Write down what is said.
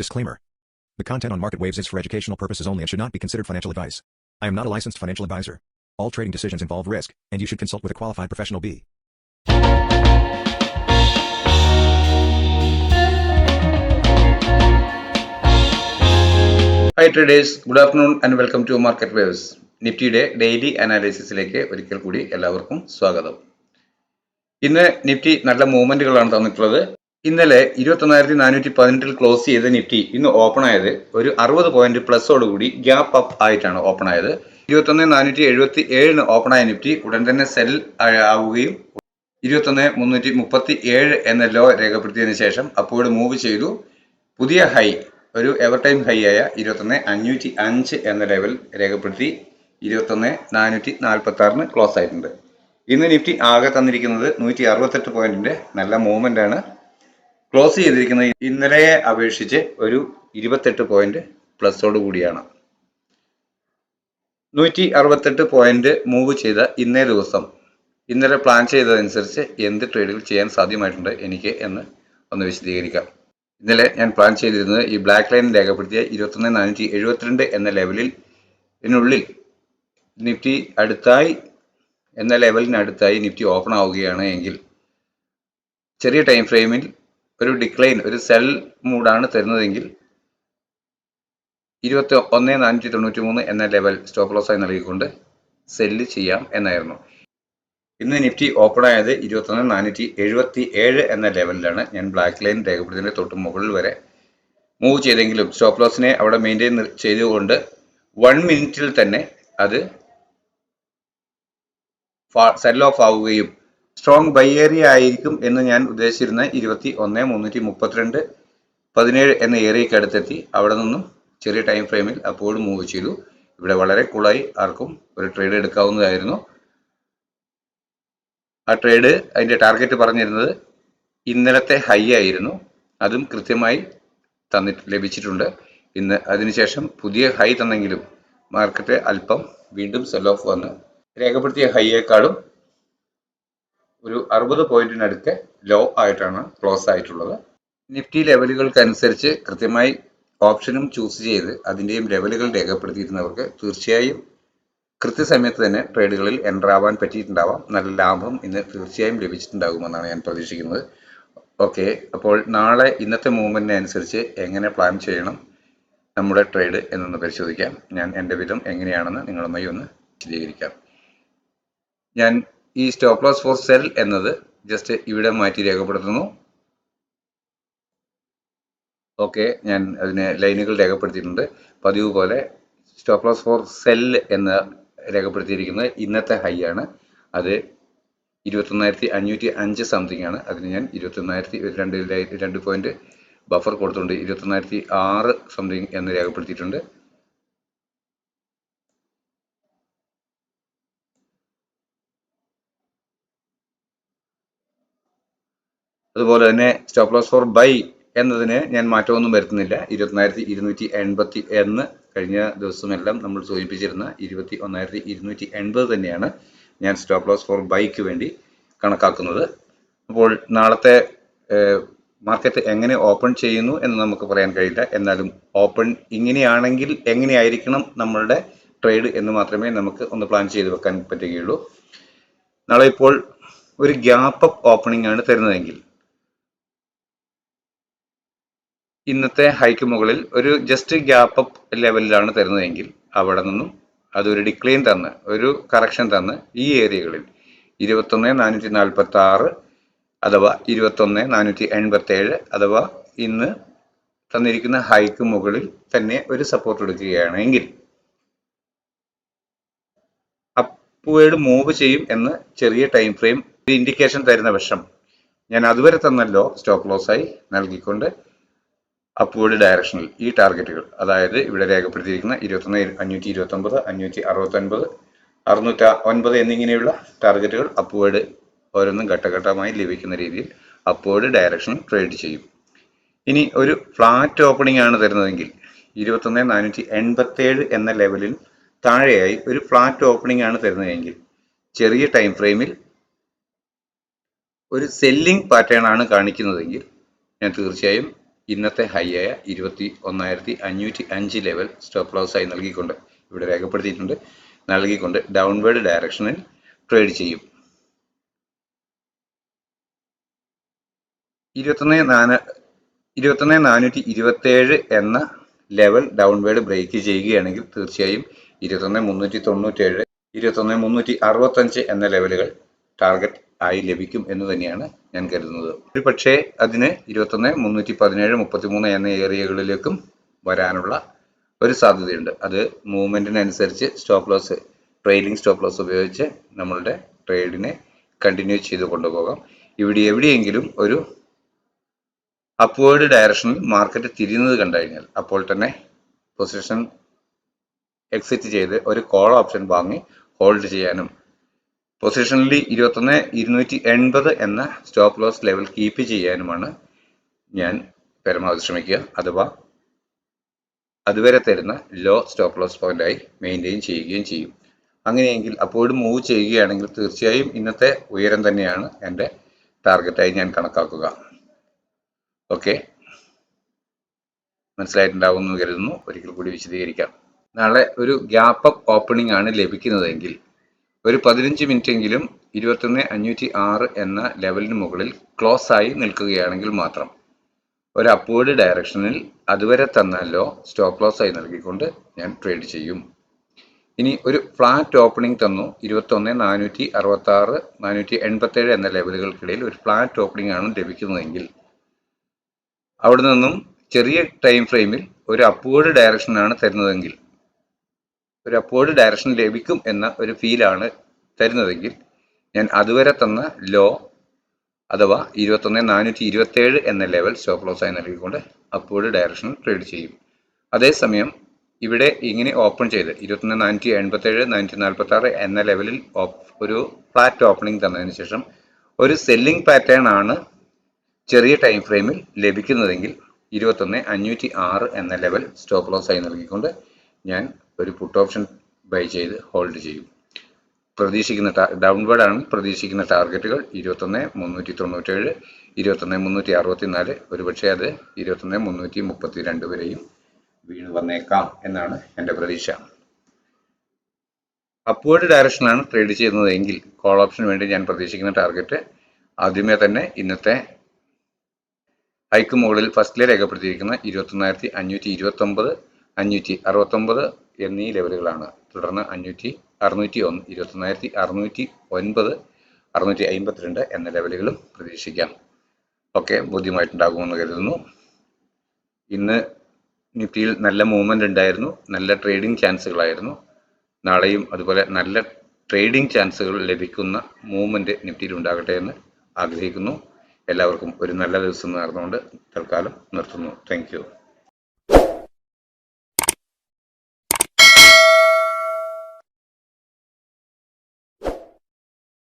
Disclaimer. The content on Market Waves is for educational purposes only and should not be considered financial advice. I am not a licensed financial advisor. All trading decisions involve risk, and you should consult with a qualified professional. Hi traders, good afternoon and welcome to Market Waves. നിഫ്റ്റിയുടെ daily അനാലിസിസിലേക്ക് ഒരിക്കൽ കൂടി എല്ലാവർക്കും സ്വാഗതം. ഇന്ന് Nifty നല്ല മൂവ്മെന്റുകളാണ് തന്നിട്ടുള്ളത്. ഇന്നലെ 21,418 close ചെയ്ത നിഫ്റ്റി ഇന്ന് ഓപ്പൺ ആയത് ഒരു 60 പോയിന്റ് പ്ലസോടുകൂടി ഗ്യാപ്പ് അപ്പ് ആയിട്ടാണ് ഓപ്പൺ ആയത്. 21,477 ഓപ്പൺ ആയ നിഫ്റ്റി ഉടൻ തന്നെ സെൽ ആവുകയും 21,337 എന്ന ലോ രേഖപ്പെടുത്തിയതിനു ശേഷം അപ്പോൾ മൂവ് ചെയ്തു. പുതിയ ഹൈ ഒരു എവർ ടൈം ഹൈ ആയ 21,505 എന്ന ലെവൽ രേഖപ്പെടുത്തി 21,446 ക്ലോസ് ആയിട്ടുണ്ട്. ഇന്ന് നിഫ്റ്റി ആകെ തന്നിരിക്കുന്നത് 168 പോയിന്റിന്റെ നല്ല മൂവ്മെന്റ് ആണ്. ക്ലോസ് ചെയ്തിരിക്കുന്നത് ഇന്നലെയെ അപേക്ഷിച്ച് ഒരു 28 പോയിന്റ് പ്ലസോട് കൂടിയാണ്. 168 പോയിന്റ് മൂവ് ചെയ്ത ഇന്നേ ദിവസം ഇന്നലെ പ്ലാൻ ചെയ്തതനുസരിച്ച് എന്ത് ട്രേഡുകൾ ചെയ്യാൻ സാധ്യമായിട്ടുണ്ട് എനിക്ക് എന്ന് ഒന്ന് വിശദീകരിക്കാം. ഇന്നലെ ഞാൻ പ്ലാൻ ചെയ്തിരുന്നത് ഈ ബ്ലാക്ക് ലൈൻ രേഖപ്പെടുത്തിയ 21,472 എന്ന ലെവലിനുള്ളിൽ നിഫ്റ്റി എന്ന ലെവലിനടുത്തായി നിഫ്റ്റി ഓപ്പൺ ആവുകയാണ് എങ്കിൽ ചെറിയ ടൈം ഫ്രെയിമിൽ ഒരു ഡിക്ലൈൻ ഒരു സെൽ മൂഡാണ് തരുന്നതെങ്കിൽ 21,493 എന്ന ലെവൽ സ്റ്റോപ്പ് ലോസ് ആയി നൽകിക്കൊണ്ട് സെല്ല് ചെയ്യാം എന്നായിരുന്നു. ഇന്ന് നിഫ്റ്റി ഓപ്പൺ ആയത് 21,477 എന്ന ലെവലിലാണ്. ഞാൻ ബ്ലാക്ക് ലൈൻ രേഖപ്പെടുത്തുന്നതിന്റെ തൊട്ട് മുകളിൽ വരെ മൂവ് ചെയ്തെങ്കിലും സ്റ്റോപ്പ് ലോസിനെ അവിടെ മെയിൻറ്റെയിൻ ചെയ്തുകൊണ്ട് 1 മിനിറ്റിൽ തന്നെ അത് സെൽ ഓഫ് ആവുകയും സ്ട്രോങ് ബൈ ഏരിയ ആയിരിക്കും എന്ന് ഞാൻ ഉദ്ദേശിച്ചിരുന്ന 21,332.17 എന്ന ഏരിയയ്ക്ക് അടുത്തെത്തി. അവിടെ നിന്നും ചെറിയ ടൈം ഫ്രെയിമിൽ അപ്പോൾ മൂവ് ചെയ്തു. ഇവിടെ വളരെ കൂളായി ആർക്കും ഒരു ട്രേഡ് എടുക്കാവുന്നതായിരുന്നു. ആ ട്രേഡ് അതിന്റെ ടാർഗറ്റ് പറഞ്ഞിരുന്നത് ഇന്നലത്തെ ഹൈ ആയിരുന്നു. അതും കൃത്യമായി ലഭിച്ചിട്ടുണ്ട്. ഇന്ന് അതിനുശേഷം പുതിയ ഹൈ തന്നെങ്കിലും മാർക്കറ്റ് അല്പം വീണ്ടും സെൽ ഓഫ് വന്ന് രേഖപ്പെടുത്തിയ ഹൈയേക്കാളും ഒരു 60 പോയിന്റിനടുത്ത് ലോ ആയിട്ടാണ് ക്ലോസ് ആയിട്ടുള്ളത്. നിഫ്റ്റി ലെവലുകൾക്കനുസരിച്ച് കൃത്യമായി ഓപ്ഷനും ചൂസ് ചെയ്ത് അതിൻ്റെയും ലെവലുകൾ രേഖപ്പെടുത്തിയിരുന്നവർക്ക് തീർച്ചയായും കൃത്യസമയത്ത് തന്നെ ട്രേഡുകളിൽ എൻ്റർ ആവാൻ പറ്റിയിട്ടുണ്ടാവാം. നല്ല ലാഭം ഇന്ന് തീർച്ചയായും ലഭിച്ചിട്ടുണ്ടാകുമെന്നാണ് ഞാൻ പ്രതീക്ഷിക്കുന്നത്. ഓക്കെ, അപ്പോൾ നാളെ ഇന്നത്തെ മൂവ്മെന്റിനെ അനുസരിച്ച് എങ്ങനെ പ്ലാൻ ചെയ്യണം നമ്മുടെ ട്രേഡ് എന്നൊന്ന് പരിശോധിക്കാം. ഞാൻ എൻ്റെ വിധം എങ്ങനെയാണെന്ന് നിങ്ങളുമായി ഒന്ന് വിശദീകരിക്കാം. ഞാൻ ഈ സ്റ്റോപ്പ് ലോസ് ഫോർ സെൽ എന്നത് ജസ്റ്റ് ഇവിടെ മാറ്റി രേഖപ്പെടുത്തുന്നു. ഓക്കെ, ഞാൻ അതിന് ലൈനുകൾ രേഖപ്പെടുത്തിയിട്ടുണ്ട്. പതിവ് പോലെ സ്റ്റോപ്പ് ലോസ് ഫോർ സെൽ എന്ന് രേഖപ്പെടുത്തിയിരിക്കുന്നത് ഇന്നത്തെ ഹൈ ആണ്. അത് 21,505 സംതിങ് ആണ്. അതിന് ഞാൻ 21,002 പോയിന്റ് ബഫർ കൊടുത്തുകൊണ്ട് 21,006 സംതിങ് എന്ന് രേഖപ്പെടുത്തിയിട്ടുണ്ട്. അതുപോലെ തന്നെ സ്റ്റോപ്പ് ലോസ് ഫോർ ബൈ എന്നതിന് ഞാൻ മാറ്റമൊന്നും വരുത്തുന്നില്ല. 21,280 എന്ന് കഴിഞ്ഞ ദിവസമെല്ലാം നമ്മൾ സൂചിപ്പിച്ചിരുന്ന 21,280 തന്നെയാണ് ഞാൻ സ്റ്റോപ്പ് ലോസ് ഫോർ ബൈക്ക് വേണ്ടി കണക്കാക്കുന്നത്. അപ്പോൾ നാളത്തെ മാർക്കറ്റ് എങ്ങനെ ഓപ്പൺ ചെയ്യുന്നു എന്ന് നമുക്ക് പറയാൻ കഴിയില്ല. എന്നാലും ഓപ്പൺ ഇങ്ങനെയാണെങ്കിൽ എങ്ങനെയായിരിക്കണം നമ്മളുടെ ട്രേഡ് എന്ന് മാത്രമേ നമുക്ക് ഒന്ന് പ്ലാൻ ചെയ്ത് വെക്കാൻ പറ്റുകയുള്ളൂ. നാളെ ഇപ്പോൾ ഒരു ഗ്യാപ്പ് അപ്പ് ഓപ്പണിംഗ് ആണ് തരുന്നതെങ്കിൽ ഇന്നത്തെ ഹൈക്ക് മുകളിൽ ഒരു ജസ്റ്റ് ഗ്യാപ്പ് അപ്പ് ലെവലിലാണ് തരുന്നതെങ്കിൽ അവിടെ നിന്നും അതൊരു ഡിക്ലൈൻ തന്ന് ഒരു കറക്ഷൻ തന്ന് ഈ ഏരിയകളിൽ 21,446 അഥവാ 21,487 അഥവാ ഇന്ന് തന്നിരിക്കുന്ന ഹൈക്ക് മുകളിൽ തന്നെ ഒരു സപ്പോർട്ട് എടുക്കുകയാണെങ്കിൽ അപ്വേഡ് മൂവ് ചെയ്യും എന്ന് ചെറിയ ടൈം ഫ്രെയിം ഒരു ഇൻഡിക്കേഷൻ തരുന്ന പക്ഷം ഞാൻ അതുവരെ തന്നല്ലോ സ്റ്റോപ്പ് ലോസ് ആയി നൽകിക്കൊണ്ട് അപ്വേഡ് ഡയറക്ഷനിൽ ഈ ടാർഗറ്റുകൾ, അതായത് ഇവിടെ രേഖപ്പെടുത്തിയിരിക്കുന്ന 21,529, 569, 609 എന്നിങ്ങനെയുള്ള ടാർഗറ്റുകൾ അപ്വേഡ് ഓരോന്നും ഘട്ടഘട്ടമായി ലഭിക്കുന്ന രീതിയിൽ അപ്വേഡ് ഡയറക്ഷനിൽ ട്രേഡ് ചെയ്യും. ഇനി ഒരു ഫ്ലാറ്റ് ഓപ്പണിംഗ് ആണ് തരുന്നതെങ്കിൽ 21,487 എന്ന ലെവലിൽ താഴെയായി ഒരു ഫ്ലാറ്റ് ഓപ്പണിംഗ് ആണ് തരുന്നതെങ്കിൽ ചെറിയ ടൈം ഫ്രെയിമിൽ ഒരു സെല്ലിംഗ് പാറ്റേൺ ആണ് കാണിക്കുന്നതെങ്കിൽ ഞാൻ തീർച്ചയായും ഇന്നത്തെ ഹൈ ആയ 21,505 ലെവൽ സ്റ്റോപ്പ് ലോസ് ആയി നൽകിക്കൊണ്ട് ഇവിടെ രേഖപ്പെടുത്തിയിട്ടുണ്ട്, നൽകിക്കൊണ്ട് ഡൗൺവേർഡ് ഡയറക്ഷനിൽ ട്രേഡ് ചെയ്യും. 21,427 എന്ന ലെവൽ ഡൗൺവേർഡ് ബ്രേക്ക് ചെയ്യുകയാണെങ്കിൽ തീർച്ചയായും 21,397, 21,365 എന്ന ലെവലുകൾ ടാർഗറ്റ് ആയി ലഭിക്കും എന്ന് തന്നെയാണ് ഞാൻ കരുതുന്നത്. ഒരു പക്ഷേ അതിന് 21,317, 33 എന്ന ഏരിയകളിലേക്കും വരാനുള്ള ഒരു സാധ്യതയുണ്ട്. അത് മൂവ്മെന്റിനനുസരിച്ച് stop loss, trailing stop loss ഉപയോഗിച്ച് നമ്മളുടെ ട്രേഡിനെ കണ്ടിന്യൂ ചെയ്ത് കൊണ്ടുപോകാം. എവിടെയെങ്കിലും ഒരു അപ്വേർഡ് ഡയറക്ഷനിൽ മാർക്കറ്റ് തിരിയുന്നത് കണ്ടു കഴിഞ്ഞാൽ അപ്പോൾ തന്നെ പൊസിഷൻ എക്സിറ്റ് ചെയ്ത് ഒരു കോൾ ഓപ്ഷൻ വാങ്ങി ഹോൾഡ് ചെയ്യാനും പൊസിഷനിൽ 21,280 എന്ന സ്റ്റോപ്പ് ലോസ് ലെവൽ കീപ്പ് ചെയ്യാനുമാണ് ഞാൻ പരമാവധി ശ്രമിക്കുക. അഥവാ അതുവരെ തരുന്ന ലോ സ്റ്റോപ്പ് ലോസ് പോയിന്റായി മെയിൻറ്റെയിൻ ചെയ്യുകയും ചെയ്യും. അങ്ങനെയെങ്കിൽ അപ്പോഴും മൂവ് ചെയ്യുകയാണെങ്കിൽ തീർച്ചയായും ഇന്നത്തെ ഉയരം തന്നെയാണ് എൻ്റെ ടാർഗറ്റായി ഞാൻ കണക്കാക്കുക. ഓക്കെ, മനസ്സിലായിട്ടുണ്ടാവുമെന്ന് കരുതുന്നു. ഒരിക്കൽ കൂടി വിശദീകരിക്കാം. നാളെ ഒരു ഗ്യാപ്പ് അപ്പ് ഓപ്പണിംഗ് ആണ് ലഭിക്കുന്നതെങ്കിൽ ഒരു 15 മിനിറ്റെങ്കിലും 21,506 എന്ന ലെവലിന് മുകളിൽ ക്ലോസ് ആയി നിൽക്കുകയാണെങ്കിൽ മാത്രം ഒരു അപ്വേർഡ് ഡയറക്ഷനിൽ അതുവരെ തന്ന ലോ സ്റ്റോപ്പ് ലോസ് ആയി നൽകിക്കൊണ്ട് ഞാൻ ട്രേഡ് ചെയ്യും. ഇനി ഒരു ഫ്ലാറ്റ് ഓപ്പണിംഗ് തന്നു 21,466, 487 എന്ന ലെവലുകൾക്കിടയിൽ ഒരു ഫ്ലാറ്റ് ഓപ്പണിംഗ് ആണ് ലഭിക്കുന്നതെങ്കിൽ അവിടെ നിന്നും ചെറിയ ടൈം ഫ്രെയിമിൽ ഒരു അപ്വേർഡ് ഡയറക്ഷനാണ് തരുന്നതെങ്കിൽ, ഒരു അപ്വേർഡ് ഡയറക്ഷൻ ലഭിക്കും എന്ന ഒരു ഫീലാണ് തരുന്നതെങ്കിൽ ഞാൻ അതുവരെ തന്ന ലോ അഥവാ 21,427 എന്ന ലെവൽ സ്റ്റോപ്പ് ലോസ് ആയി നൽകിക്കൊണ്ട് അപ്വേർഡ് ഡയറക്ഷൻ ട്രേഡ് ചെയ്യും. അതേസമയം ഇവിടെ ഇങ്ങനെ ഓപ്പൺ ചെയ്ത് 21,487, 446 എന്ന ലെവലിൽ ഒരു ഫ്ലാറ്റ് ഓപ്പണിംഗ് തന്നതിന് ശേഷം ഒരു സെല്ലിംഗ് പാറ്റേൺ ആണ് ചെറിയ ടൈം ഫ്രെയിമിൽ ലഭിക്കുന്നതെങ്കിൽ 21,506 എന്ന ലെവൽ സ്റ്റോപ്പ് ലോസ് ആയി നൽകിക്കൊണ്ട് ഞാൻ ഒരു പുട്ട് ഓപ്ഷൻ ബൈ ചെയ്ത് ഹോൾഡ് ചെയ്യും. പ്രതീക്ഷിക്കുന്ന ഡൗൺവേർഡ് ആണ് പ്രതീക്ഷിക്കുന്ന ടാർഗറ്റുകൾ 21,397, 21,364, ഒരുപക്ഷെ അത് 21,332 വരെയും വീണ് വന്നേക്കാം എന്നാണ് എൻ്റെ പ്രതീക്ഷ. അപ്വേർഡ് ഡയറക്ഷനാണ് ട്രേഡ് ചെയ്യുന്നതെങ്കിൽ കോൾ ഓപ്ഷന് വേണ്ടി ഞാൻ പ്രതീക്ഷിക്കുന്ന ടാർഗറ്റ് ആദ്യമേ തന്നെ ഇന്നത്തെ ഹൈക്ക് മുകളിൽ ഫസ്റ്റിലെ രേഖപ്പെടുത്തിയിരിക്കുന്ന 21,529, 569 എന്നീ ലെവലുകളാണ്. തുടർന്ന് 601, 21,609, 652 എന്ന ലെവലുകളും പ്രതീക്ഷിക്കാം. ഒക്കെ ബോധ്യമായിട്ടുണ്ടാകുമെന്ന് കരുതുന്നു. ഇന്ന് നിഫ്റ്റിയിൽ നല്ല മൂവ്മെന്റ് ഉണ്ടായിരുന്നു, നല്ല ട്രേഡിംഗ് ചാൻസുകളായിരുന്നു. നാളെയും അതുപോലെ നല്ല ട്രേഡിംഗ് ചാൻസുകൾ ലഭിക്കുന്ന മൂവ്മെന്റ് നിഫ്റ്റിയിൽ ഉണ്ടാകട്ടെ എന്ന് ആഗ്രഹിക്കുന്നു. എല്ലാവർക്കും ഒരു നല്ല ദിവസം നേർന്നുകൊണ്ട് തൽക്കാലം നിർത്തുന്നു. Thank you.